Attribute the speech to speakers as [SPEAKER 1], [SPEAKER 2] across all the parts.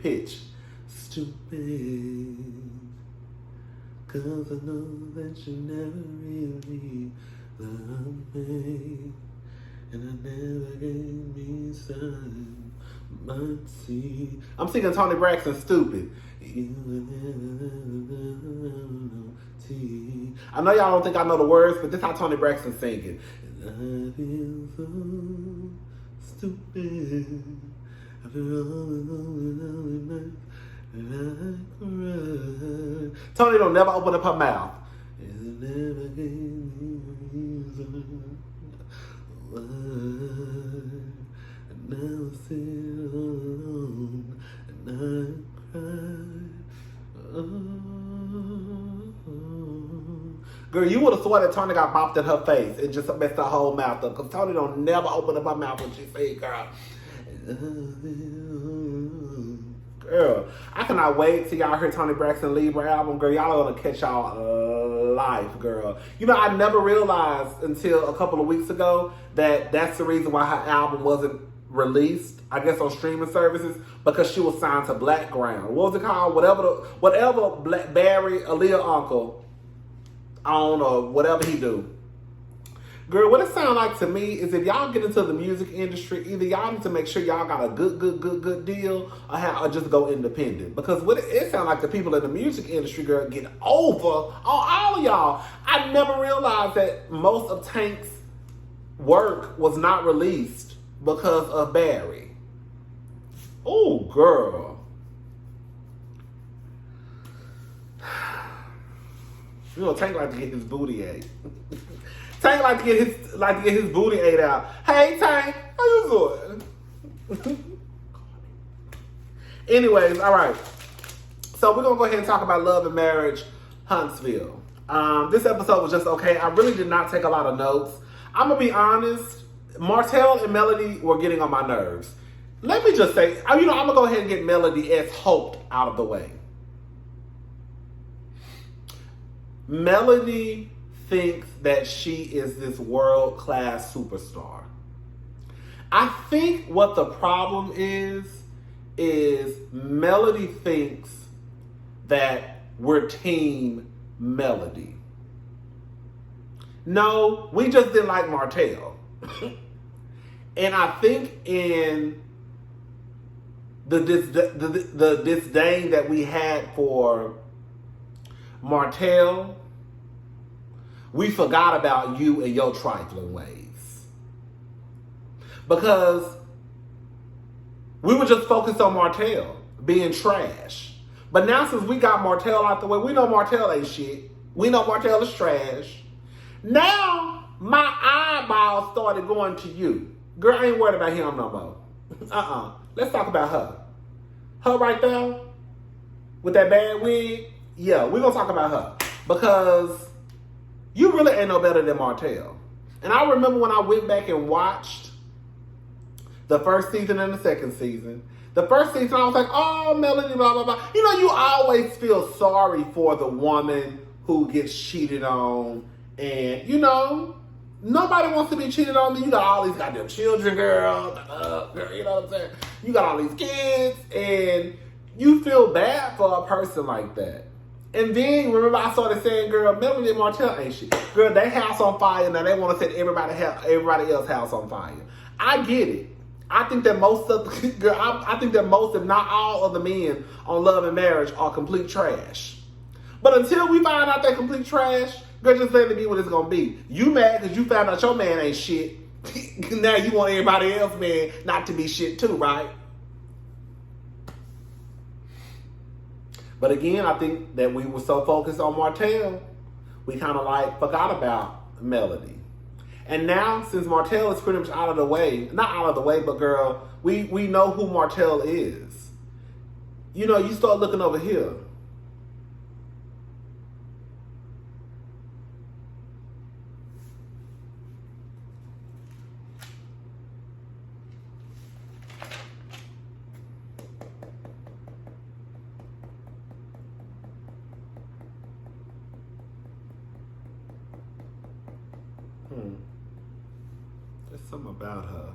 [SPEAKER 1] pitch. Stupid, 'cause I know that you never really loved me, and I never gave me some mercy. I'm singing Tony Braxton, Stupid. I know y'all don't think I know the words, but this is how Tony Braxton's singing. I feel so stupid after all the lonely nights that I cried. Tony don't never open up her mouth. And it never gave me a reason why. And now I sit alone and I cry. Girl, you would have sworn that Tony got bopped in her face and just messed her whole mouth up. Because Tony don't never open up her mouth when she sings, girl. Girl, I cannot wait till y'all hear Tony Braxton Libra album. Girl, y'all are going to catch y'all life, girl. You know, I never realized until a couple of weeks ago that that's the reason why her album wasn't released, I guess, on streaming services, because she was signed to Blackground. What was it called? Whatever Barry, Aaliyah uncle on, or whatever he do. Girl, what it sounds like to me is if y'all get into the music industry, either y'all need to make sure y'all got a good deal, or just go independent. Because what it sounds like the people in the music industry, girl, get over on all of y'all. I never realized that most of Tank's work was not released because of Barry. Oh, girl. You know, Tank like to get his booty ate. Tank like to get his booty ate out. Hey, Tank, how you doing? Anyways, all right. So we're gonna go ahead and talk about Love and Marriage, Huntsville. This episode was just okay. I really did not take a lot of notes. I'm gonna be honest. Martell and Melody were getting on my nerves. Let me just say, I'm gonna go ahead and get Melody as hoped out of the way. Melody thinks that she is this world-class superstar. I think what the problem is Melody thinks that we're team Melody. No, we just didn't like Martell. And I think in the disdain that we had for Martell, we forgot about you and your trifling ways. Because we were just focused on Martell being trash. But now since we got Martell out the way, we know Martell ain't shit. We know Martell is trash. Now, my eyeballs started going to you. Girl, I ain't worried about him no more. Let's talk about her. Her right there, with that bad wig, yeah, we're going to talk about her. Because you really ain't no better than Martell. And I remember when I went back and watched the first season and the second season. The first season, I was like, oh, Melody, blah, blah, blah. You know, you always feel sorry for the woman who gets cheated on. And, you know, nobody wants to be cheated on. You got all these goddamn children, girl. You know what I'm saying? You got all these kids. And you feel bad for a person like that. And then, remember, I started saying, girl, Melody and Martell ain't shit. Girl, they house on fire. Now they want to set everybody else's house on fire. I get it. I think that most, if not all of the men on Love and Marriage are complete trash. But until we find out they're complete trash, girl, just let it be what it's going to be. You mad because you found out your man ain't shit. Now you want everybody else, man, not to be shit too, right? But again, I think that we were so focused on Martell, we kind of forgot about Melody. And now, since Martell is pretty much out of the way, not out of the way, but girl, we know who Martell is. You know, you start looking over here. There's something about her.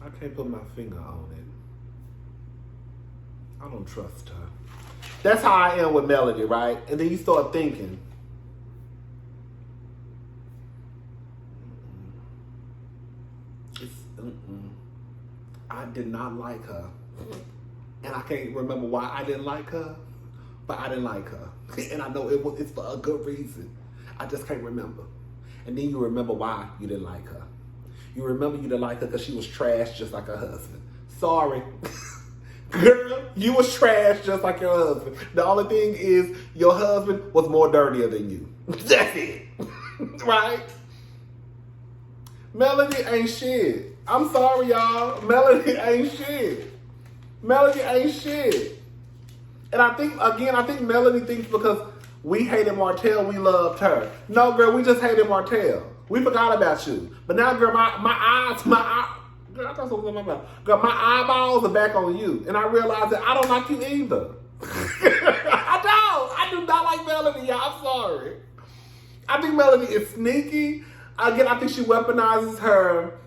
[SPEAKER 1] I can't put my finger on it. I don't trust her. That's how I am with Melody, right? And then you start thinking, I did not like her. And I can't remember why I didn't like her, but I didn't like her. And I know it's for a good reason. I just can't remember. And then you remember why you didn't like her. You remember you didn't like her because she was trash just like her husband. Sorry. Girl, you was trash just like your husband. The only thing is your husband was more dirtier than you. That's it. Right? Melody ain't shit. I'm sorry, y'all. Melody ain't shit. Melody ain't shit. And I think Melody thinks because we hated Martell, we loved her. No, girl, we just hated Martell. We forgot about you. But now, girl, my eyes, girl, I got something in my mouth. Girl, my eyeballs are back on you. And I realize that I don't like you either. I do not like Melody, y'all. I'm sorry. I think Melody is sneaky. Again, I think she weaponizes her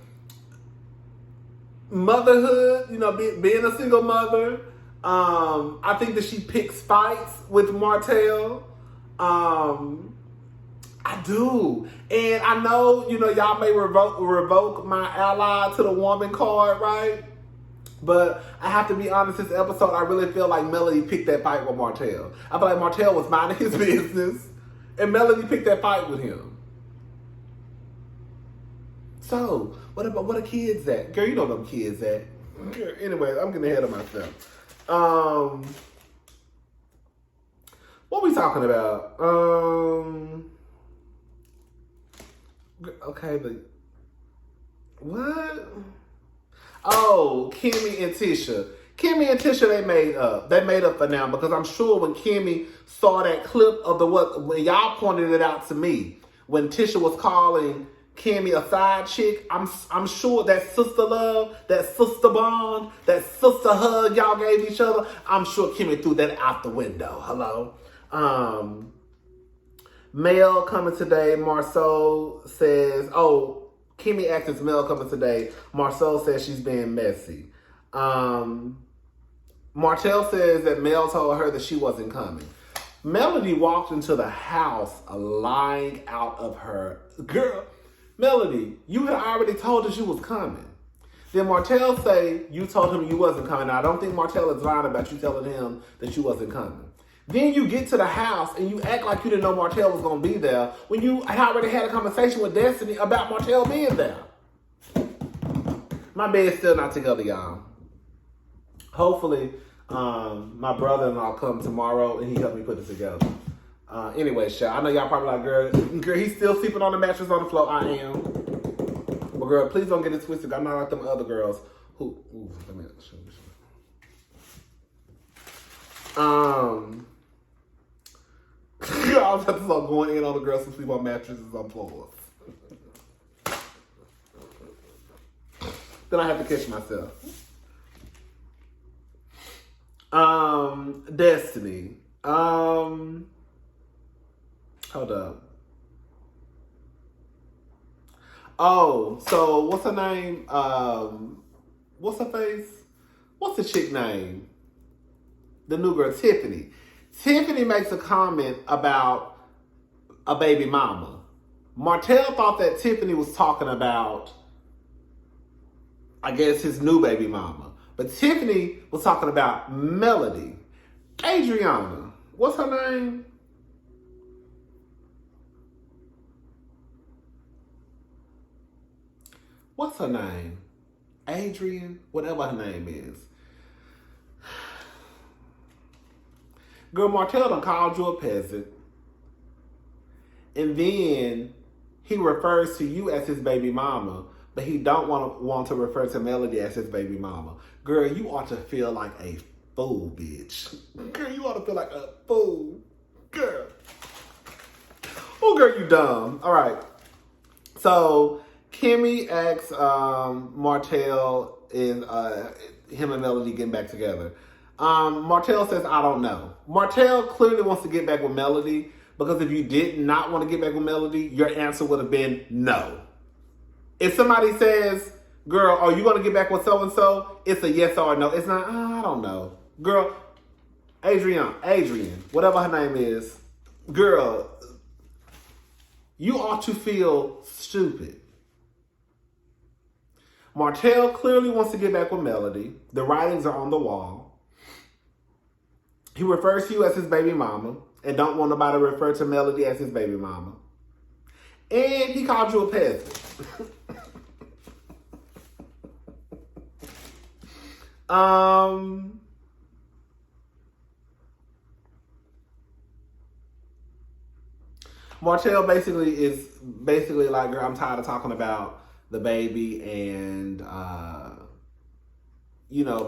[SPEAKER 1] motherhood, being a single mother. I think that she picks fights with Martell. I do. And I know, y'all may revoke my ally to the woman card, right? But I have to be honest, this episode, I really feel like Melody picked that fight with Martell. I feel like Martell was minding his business, and Melody picked that fight with him. So, what are kids at? Girl, you know them kids at. Girl, anyway, I'm getting ahead of myself. What we talking about? Okay, but what? Oh, Kimmy and Tisha. Kimmy and Tisha, they made up. They made up for now because I'm sure when Kimmy saw that clip of when y'all pointed it out to me, when Tisha was calling Kimmy a side chick, I'm sure that sister love, that sister bond, that sister hug y'all gave each other, I'm sure Kimmy threw that out the window. Hello? Mel coming today. Marceau says, Kimmy asks is Mel coming today. Marceau says she's being messy. Martell says that Mel told her that she wasn't coming. Melody walked into the house lying out of her. Girl, Melody, you had already told her she was coming. Then Martell say you told him you wasn't coming. Now, I don't think Martell is lying about you telling him that you wasn't coming. Then you get to the house and you act like you didn't know Martell was going to be there when you had already had a conversation with Destiny about Martell being there. My bed's still not together, y'all. Hopefully, my brother-in-law come tomorrow and he helped me put it together. Anyway, I know y'all probably like, girl, he's still sleeping on the mattress on the floor. I am. But girl, please don't get it twisted. I'm not like them other girls who, let me show you. I was about to start going in on the girls who sleep on mattresses on floors. Then I have to catch myself. Destiny. Hold up. Oh, so what's her name? What's her face? What's the chick name? The new girl, Tiffany. Tiffany makes a comment about a baby mama. Martell thought that Tiffany was talking about, I guess, his new baby mama. But Tiffany was talking about Melody. Adriana. What's her name? What's her name? Adrian? Whatever her name is. Girl, Martell done called you a peasant. And then he refers to you as his baby mama, but he don't want to refer to Melody as his baby mama. Girl, you ought to feel like a fool, bitch. Girl, you ought to feel like a fool. Girl. Oh, girl, you dumb. All right. So, Kimmy asks Martell is him and Melody getting back together. Martell says, I don't know. Martell clearly wants to get back with Melody because if you did not want to get back with Melody, your answer would have been no. If somebody says, Girl, are you going to get back with so-and-so? It's a yes or a no. It's not, I don't know. Girl, Adrian, whatever her name is. Girl, you ought to feel stupid. Martell clearly wants to get back with Melody. The writings are on the wall. He refers to you as his baby mama and don't want nobody to refer to Melody as his baby mama. And he called you a peasant. Martell is basically like, girl, I'm tired of talking about the baby and,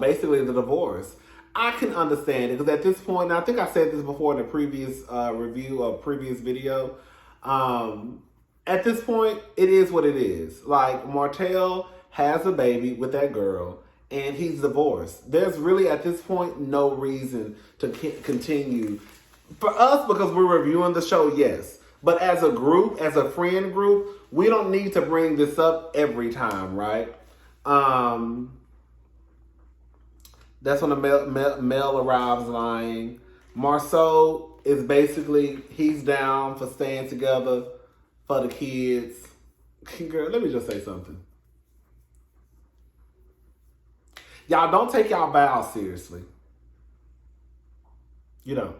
[SPEAKER 1] basically the divorce. I can understand it because at this point, and I think I said this before in a previous review of previous video, at this point, it is what it is. Like, Martell has a baby with that girl and he's divorced. There's really, at this point, no reason to continue. For us, because we're reviewing the show, yes. But as a group, as a friend group, we don't need to bring this up every time, right? That's when the Mel arrives lying. Marceau is basically, he's down for staying together for the kids. Girl, let me just say something. Y'all don't take y'all vows seriously. You don't.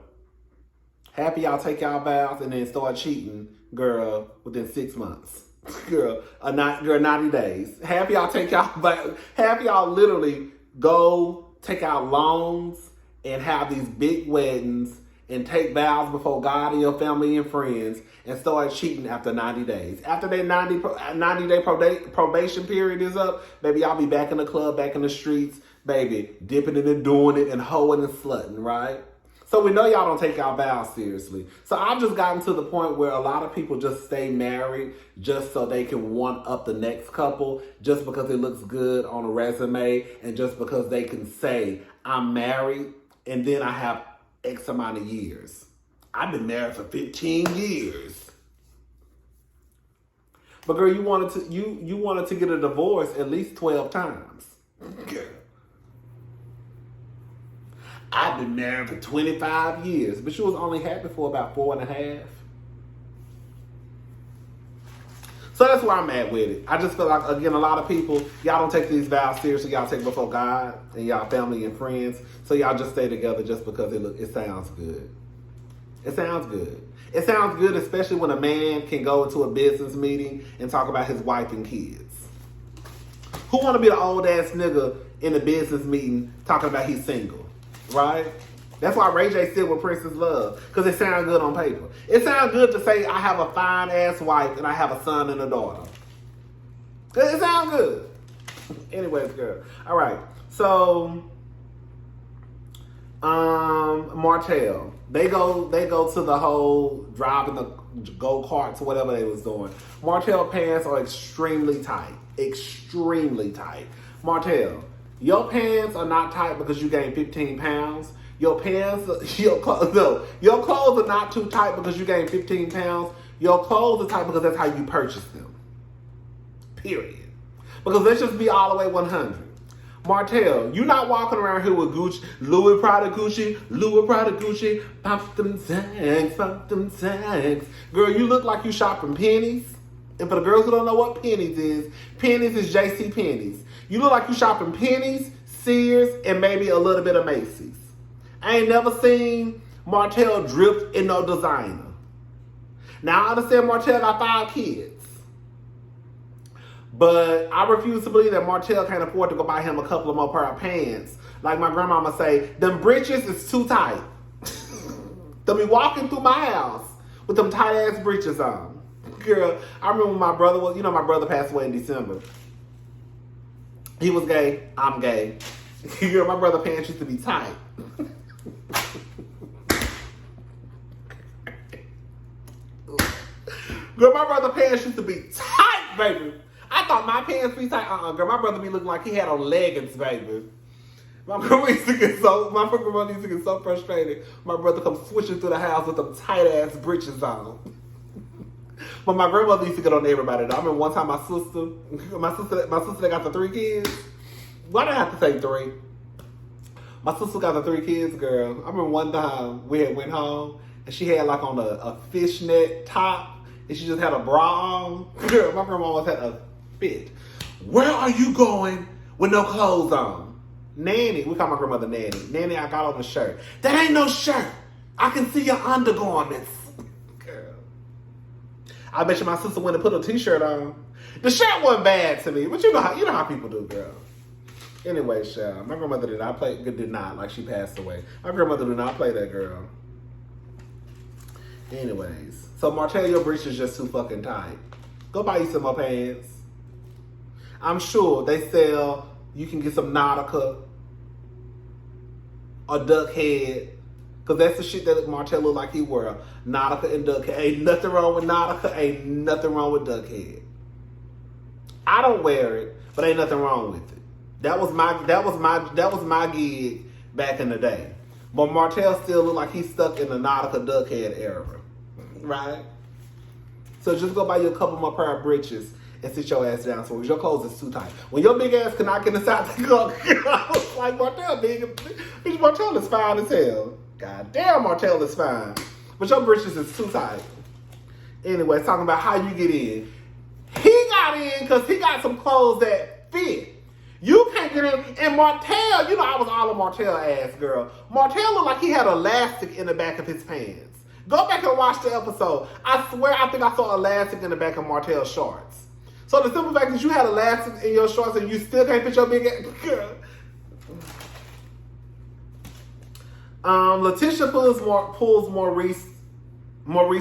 [SPEAKER 1] Happy y'all take y'all vows and then start cheating, girl, within 6 months. Girl, 90 days. Happy y'all take y'all vows. Happy y'all literally go take out loans and have these big weddings and take vows before God and your family and friends and start cheating after 90 days. After that 90-day probation period is up, baby, y'all be back in the club, back in the streets, baby, dipping it and doing it and hoeing and slutting, right? So we know y'all don't take y'all vows seriously. So I've just gotten to the point where a lot of people just stay married just so they can one up the next couple, just because it looks good on a resume and just because they can say, I'm married and then I have X amount of years. I've been married for 15 years. But girl, you wanted to get a divorce at least 12 times. Girl. I've been married for 25 years, but she was only happy for about 4.5. So that's where I'm at with it. I just feel like, again, a lot of people, y'all don't take these vows seriously. Y'all take before God and y'all family and friends. So y'all just stay together just because it sounds good. It sounds good. It sounds good, especially when a man can go into a business meeting and talk about his wife and kids. Who want to be the old ass nigga in a business meeting talking about he's single? Right? That's why Ray J still with Princess Love, because it sounds good on paper. It sounds good to say I have a fine ass wife and I have a son and a daughter. It sounds good. Anyways, girl. All right. So, Martell, they go to the whole driving the go-karts or whatever they was doing. Martell pants are extremely tight. Extremely tight. Martell, your pants are not tight because you gained 15 pounds. Your clothes are not too tight because you gained 15 pounds. Your clothes are tight because that's how you purchase them. Period. Because let's just be all the way 100. Martell, you not walking around here with Gucci, Louis Prada Gucci, pump them tags. Girl, you look like you shopping pennies. And for the girls who don't know what pennies is JC Penney's. You look like you shopping pennies, Sears, and maybe a little bit of Macy's. I ain't never seen Martell dripped in no designer. Now, I understand Martell got 5 kids. But I refuse to believe that Martell can't afford to go buy him a couple of more pair of pants. Like my grandmama say, them breeches is too tight. They'll be walking through my house with them tight ass breeches on. Girl, I remember when my brother my brother passed away in December. He was gay, I'm gay. Girl, my brother pants used to be tight. Girl, my brother pants used to be tight, baby. I thought my pants be tight. Girl, my brother be looking like he had on leggings, baby. My grandma used to get so frustrated. My brother comes switching through the house with them tight ass breeches on. But my grandmother used to get on everybody. I remember one time my sister that got the 3 kids. Why did I have to say 3? My sister got the 3 kids, girl. I remember one time we had went home and she had like on a fishnet top and she just had a bra on. Girl, my grandma almost had a fit. Where are you going with no clothes on? Nanny, we call my grandmother Nanny. Nanny, I got on the shirt. That ain't no shirt. I can see your undergarments. Girl. I bet you my sister went and put a t-shirt on. The shirt wasn't bad to me, but you know how people do, girl. Anyway, child, my grandmother did not, like she passed away. My grandmother did not play that girl. Anyways, so Martell, your breech is just too fucking tight. Go buy you some more pants. I'm sure they sell, you can get some Nautica or duck head. Because that's the shit that Martell look like he wear. Nautica and duck head. Ain't nothing wrong with Nautica. Ain't nothing wrong with duck head. I don't wear it, but ain't nothing wrong with it. That was my gig back in the day. But Martell still look like he's stuck in the Nautica duck head era. Right? So just go buy you a couple more pair of breeches and sit your ass down somewhere. Your clothes is too tight. When your big ass cannot get inside the car, I was like, Martell, bitch, Martell is fine as hell. God damn, Martell is fine. But your breeches is too tight. Anyway, talking about how you get in. He got in because he got some clothes that fit. You can't get in. And Martell, you know I was all a Martell ass girl. Martell looked like he had elastic in the back of his pants. Go back and watch the episode. I swear I think I saw elastic in the back of Martell's shorts. So the simple fact that you had elastic in your shorts and you still can't fit your big ass girl. Letitia pulls Maurice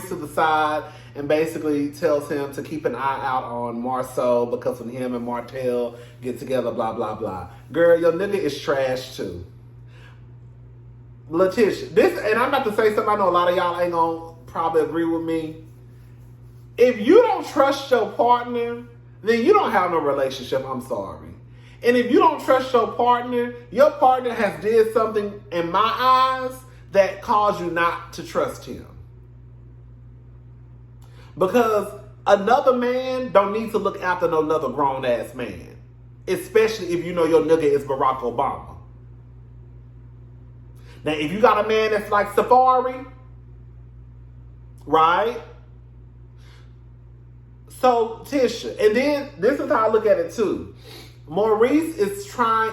[SPEAKER 1] to the side and basically tells him to keep an eye out on Marceau because when him and Martell get together, blah, blah, blah. Girl, your nigga is trash too. Letitia, and I'm about to say something I know a lot of y'all ain't gonna probably agree with me. If you don't trust your partner, then you don't have no relationship, I'm sorry. And if you don't trust your partner has did something in my eyes that caused you not to trust him. Because another man don't need to look after another grown-ass man. Especially if you know your nigga is Barack Obama. Now, if you got a man that's like Safari, right? So, Tisha, and then this is how I look at it too. Maurice is telling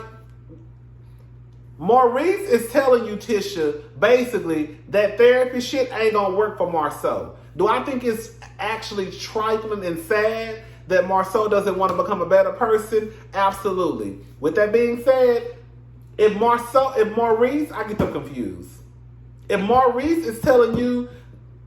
[SPEAKER 1] you, Tisha, basically, that therapy shit ain't gonna work for Marceau. Do I think it's actually trifling and sad that Marceau doesn't want to become a better person? Absolutely. With that being said, if Maurice, I get them confused. If Maurice is telling you,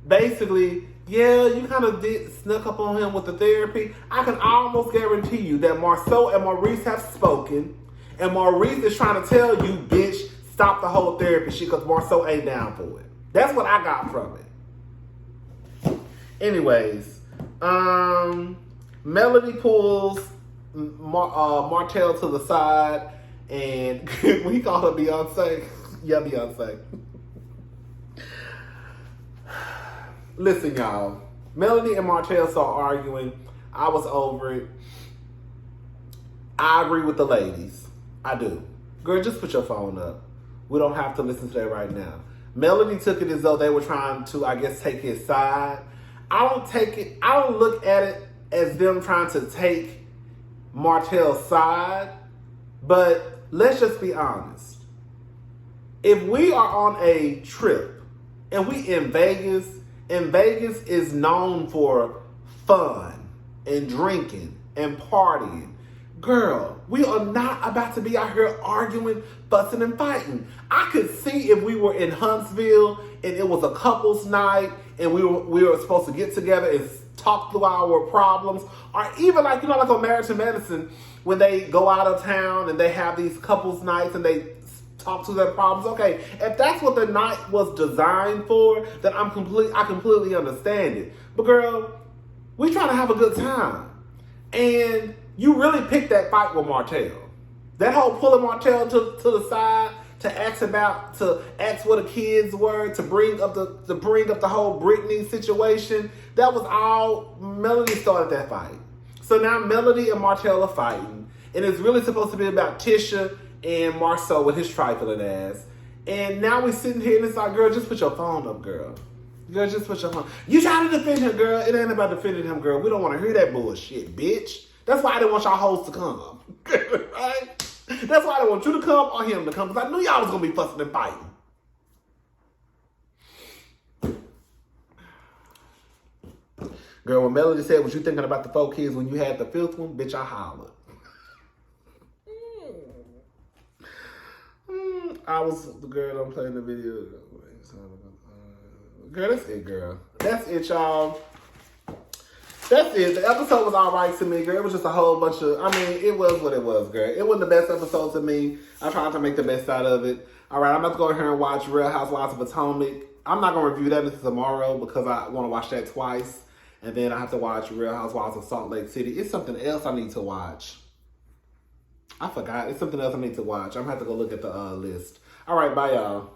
[SPEAKER 1] basically, yeah, you kind of snuck up on him with the therapy, I can almost guarantee you that Marceau and Maurice have spoken, and Maurice is trying to tell you, bitch, stop the whole therapy shit because Marceau ain't down for it. That's what I got from it. Anyways, Melody pulls Martell to the side, and we call her Beyonce. Yeah, Beyonce. Listen, y'all. Melody and Martell started arguing. I was over it. I agree with the ladies. I do. Girl, just put your phone up. We don't have to listen to that right now. Melody took it as though they were trying to, I guess, take his side. I don't look at it as them trying to take Martell's side. But let's just be honest. If we are on a trip and we in Vegas, and Vegas is known for fun and drinking and partying, girl, we are not about to be out here arguing, fussing, and fighting. I could see if we were in Huntsville and it was a couple's night and we were supposed to get together and talk through our problems, or even like, you know, like on Marriage and Medicine, when they go out of town and they have these couples nights and they talk to their problems. Okay, if that's what the night was designed for, then I completely understand it. But girl, we trying to have a good time. And you really picked that fight with Martell. That whole pulling Martell to the side to ask what the kids were, to bring up the whole Britney situation. That was all Melody started that fight. So now Melody and Martell are fighting, and it's really supposed to be about Tisha and Marceau with his trifling ass. And now we're sitting here and it's like, girl, just put your phone up, girl. Girl, just put your phone. You trying to defend him, girl. It ain't about defending him, girl. We don't want to hear that bullshit, bitch. That's why I didn't want y'all hoes to come. Right? That's why I didn't want you to come or him to come, because I knew y'all was going to be fussing and fighting. Girl, when Melody said, was you thinking about the 4 kids when you had the 5th one? Bitch, I hollered. I was the girl I'm playing the video. Girl, that's it, girl. That's it, y'all. That's it. The episode was all right to me, girl. It was just a whole bunch of, it was what it was, girl. It wasn't the best episode to me. I tried to make the best out of it. All right, I'm about to go here and watch Real Housewives of Potomac. I'm not going to review that until tomorrow because I want to watch that twice. And then I have to watch Real Housewives of Salt Lake City. It's something else I need to watch. I forgot. It's something else I need to watch. I'm going to have to go look at the list. All right, bye, y'all.